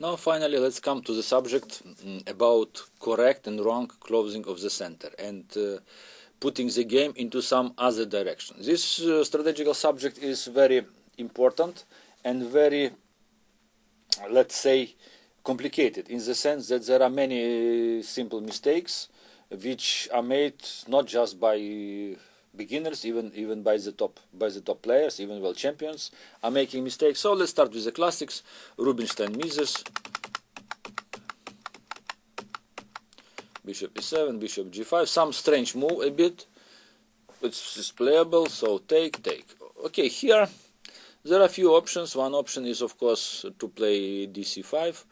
Now finally let's come to the subject about correct and wrong closing of the center and putting the game into some other direction. This strategical subject is very important and very, let's say, complicated in the sense that there are many simple mistakes which are made not just by beginners, even by the top players, even world champions are making mistakes. So let's start with the classics. Rubinstein misses. Bishop e7, bishop g5. Some strange move a bit. It's playable, so take. Okay, here there are a few options. One option is, of course, to play dc5.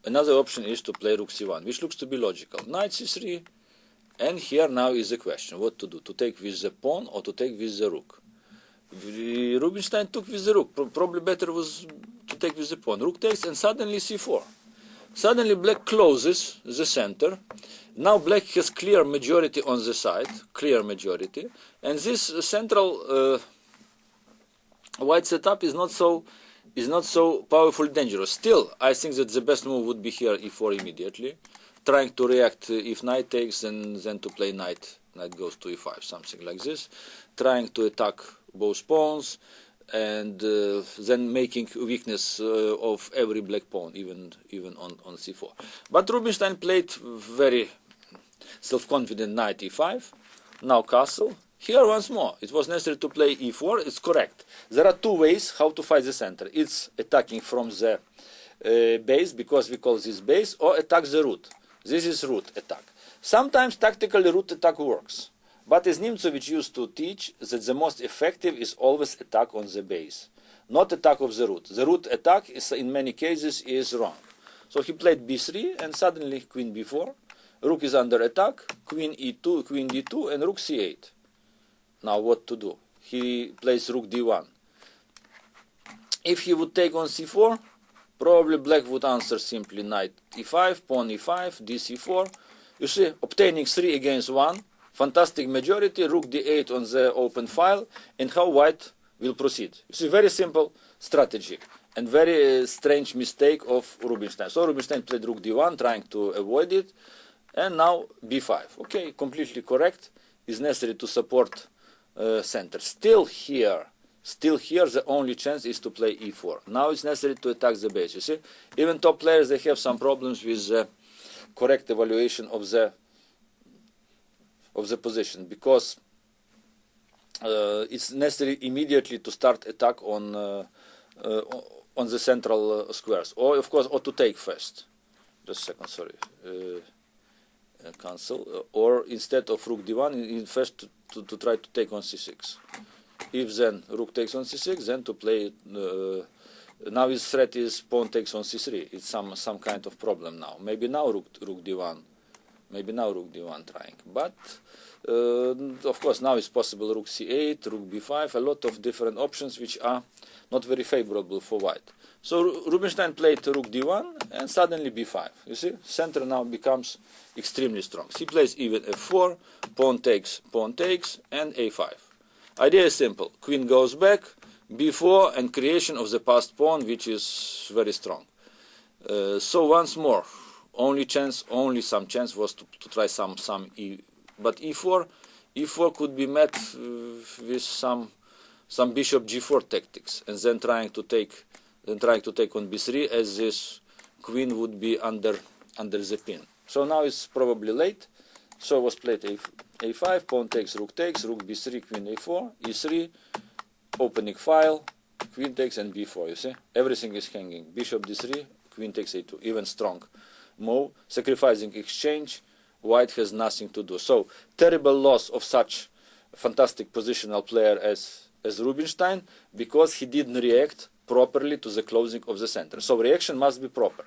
Another option is to play rook c1, which looks to be logical. Knight c3. And here now is the question, what to do, to take with the pawn or to take with the rook. Rubinstein took with the rook, probably better was to take with the pawn. Rook takes and suddenly c4. Suddenly black closes the center. Now black has clear majority on the side, clear majority. And this central white setup is not so powerful, dangerous. Still, I think that the best move would be here e4 immediately. Trying to react if knight takes, and then to play knight goes to e5, something like this. Trying to attack both pawns, and then making weakness of every black pawn, even on c4. But Rubinstein played very self-confident knight e5. Now castle. Here once more, it was necessary to play e4. It's correct. There are two ways how to fight the center. It's attacking from the base, because we call this base, or attack the root. This is root attack. Sometimes tactically root attack works, but as Nimzovich used to teach, that the most effective is always attack on the base, not attack of the root. The root attack is, in many cases, is wrong. So he played b3 and suddenly queen b4. Rook is under attack, queen e2, queen d2, and rook c8. Now what to do? He plays rook d1. If he would take on c4, probably black would answer simply knight e5, pawn e5, dc4. You see, obtaining 3 against 1, fantastic majority, rook d8 on the open file, and how white will proceed. You see, very simple strategy, and very strange mistake of Rubinstein. So Rubinstein played rook d1, trying to avoid it, and now b5. Okay, completely correct, is necessary to support center. Still here, the only chance is to play e4. Now it's necessary to attack the base. You see, even top players, they have some problems with the correct evaluation of the position, because it's necessary immediately to start attack on the central squares, or of course, or to take first. Just a second, sorry. Cancel. Or instead of rook d1, first to try to take on c6. If then rook takes on c6, then to play. Now his threat is pawn takes on c3. It's some kind of problem now. Maybe now rook d1. Maybe now rook d1 trying. But of course now it's possible rook c8, rook b5. A lot of different options which are not very favorable for white. So Rubinstein played rook d1 and suddenly b5. You see, center now becomes extremely strong. He plays even f4, pawn takes, and a5. Idea is simple. Queen goes back, b4, and creation of the passed pawn, which is very strong. So once more, only some chance was to try some but e4 could be met with some bishop g4 tactics, and then trying to take on b3, as this queen would be under the pin. So now it's probably late. So was played a5, pawn takes, rook b3, queen a4, e3, opening file, queen takes, and b4. You see, everything is hanging. Bishop d3, queen takes a2. Even strong move, sacrificing exchange. White has nothing to do. So terrible loss of such a fantastic positional player as Rubinstein, because he didn't react properly to the closing of the center. So reaction must be proper.